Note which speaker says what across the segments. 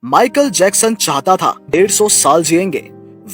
Speaker 1: Michael Jackson चाहता था 150 साल जिएंगे।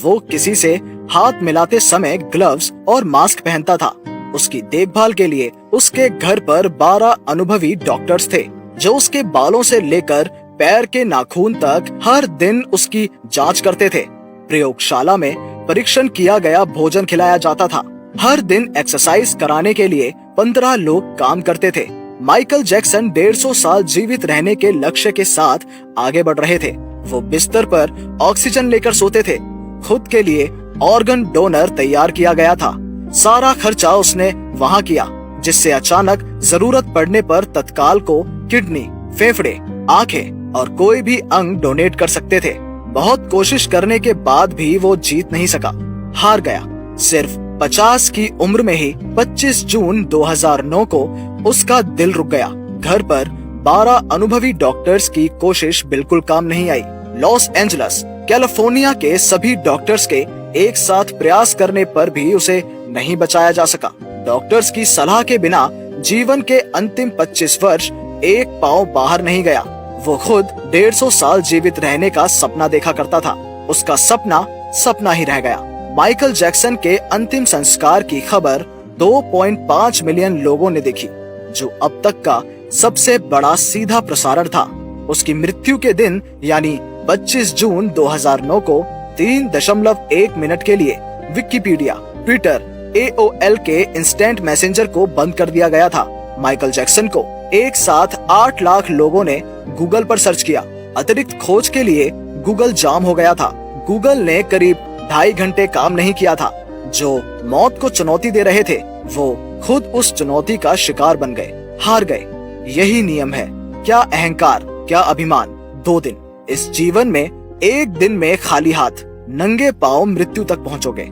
Speaker 1: वो किसी से हाथ मिलाते समय ग्लव्स और मास्क पहनता था। उसकी देखभाल के लिए उसके घर पर 12 अनुभवी डॉक्टर्स थे, जो उसके बालों से लेकर पैर के नाखून तक हर दिन उसकी जांच करते थे। प्रयोगशाला में परीक्षण किया गया भोजन खिलाया जाता था। हर दिन एक्सरसाइज कराने के लिए 15 लोग काम करते थे। माइकल जैक्सन 150 साल जीवित रहने के लक्ष्य के साथ आगे बढ़ रहे थे। वो बिस्तर पर ऑक्सीजन लेकर सोते थे। खुद के लिए ऑर्गन डोनर तैयार किया गया था। सारा खर्चा उसने वहाँ किया, जिससे अचानक जरूरत पड़ने पर तत्काल को किडनी, फेफड़े, आंखें और कोई भी अंग डोनेट कर सकते थे। बहुत कोशिश करने के बाद भी वो जीत नहीं सका, हार गया। सिर्फ 50 की उम्र में ही 25 जून 2009 को उसका दिल रुक गया। घर पर 12 अनुभवी डॉक्टर्स की कोशिश बिल्कुल काम नहीं आई। लॉस एंजलस, कैलिफोर्निया के सभी डॉक्टर्स के एक साथ प्रयास करने पर भी उसे नहीं बचाया जा सका। डॉक्टर्स की सलाह के बिना जीवन के अंतिम 25 वर्ष एक पांव बाहर नहीं गया। वो खुद 150 साल जीवित रहने का सपना देखा करता था। उसका सपना सपना ही रह गया। माइकल जैक्सन के अंतिम संस्कार की खबर 2.5 मिलियन लोगों ने देखी, जो अब तक का सबसे बड़ा सीधा प्रसारण था। उसकी मृत्यु के दिन यानी 25 जून 2009 को 3.1 मिनट के लिए विकिपीडिया, ट्विटर, AOL के इंस्टेंट मैसेंजर को बंद कर दिया गया था। माइकल जैक्सन को एक साथ 8 लाख लोगों ने गूगल पर सर्च किया। अतिरिक्त खोज के लिए गूगल जाम हो गया था। गूगल ने करीब 2.5 घंटे काम नहीं किया था। जो मौत को चुनौती दे रहे थे, वो खुद उस चुनौती का शिकार बन गए, हार गए। यही नियम है। क्या अहंकार, क्या अभिमान। 2 दिन। इस जीवन में एक दिन में खाली हाथ, नंगे पांव मृत्यु तक पहुंचोगे।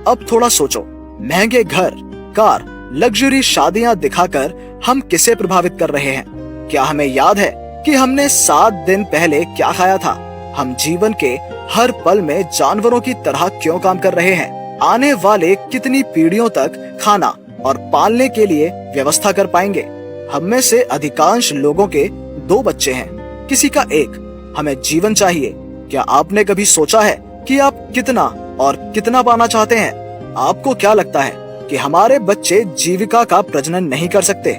Speaker 1: अब थोड़ा सोचो, महंगे घर, कार, लग्जरी शादियां दिखाकर हम किसे प्रभावित कर रहे हैं? क्या हमें याद है कि हमने 7 दिन पहले क्या खाया था? हम जीवन के हर पल में जानवरों की तरह क्यों काम कर रहे हैं? आने वाले कितनी पीढ़ियों तक खाना और पालने के लिए व्यवस्था कर पाएंगे? हम में से अधिकांश लोगों के 2 बच्चे हैं, किसी का 1। हमें जीवन चाहिए। क्या आपने कभी सोचा है कि आप कितना और कितना पाना चाहते हैं? आपको क्या लगता है कि हमारे बच्चे जीविका का प्रजनन नहीं कर सकते?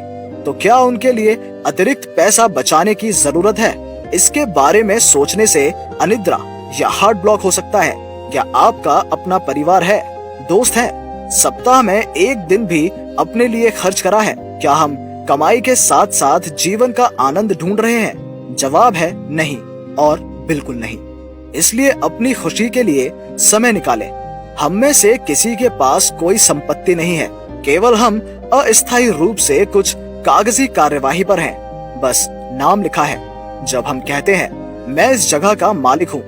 Speaker 1: तो क्या उनके लिए अतिरिक्त पैसा बचाने की जरूरत है? इसके बारे में सोचने से अनिद्रा या हार्ट ब्लॉक हो सकता है। क्या आपका अपना परिवार है, दोस्त है? सप्ताह में एक दिन भी अपने लिए खर्च करा है? क्या हम कमाई के साथ साथ जीवन का आनंद ढूंढ रहे हैं? जवाब है नहीं और बिल्कुल नहीं। इसलिए अपनी खुशी के लिए समय निकालें। हम में से किसी के पास कोई संपत्ति नहीं है, केवल हम अस्थायी रूप से कुछ कागजी कार्यवाही पर हैं। बस नाम लिखा है। जब हम कहते हैं मैं इस जगह का मालिक हूँ,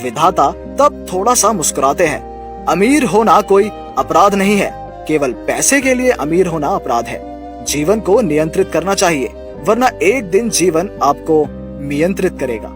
Speaker 1: विधाता तब थोड़ा सा मुस्कुराते हैं। अमीर होना कोई अपराध नहीं है, केवल पैसे के लिए अमीर होना अपराध है। जीवन को नियंत्रित करना चाहिए, वरना एक दिन जीवन आपको नियंत्रित करेगा।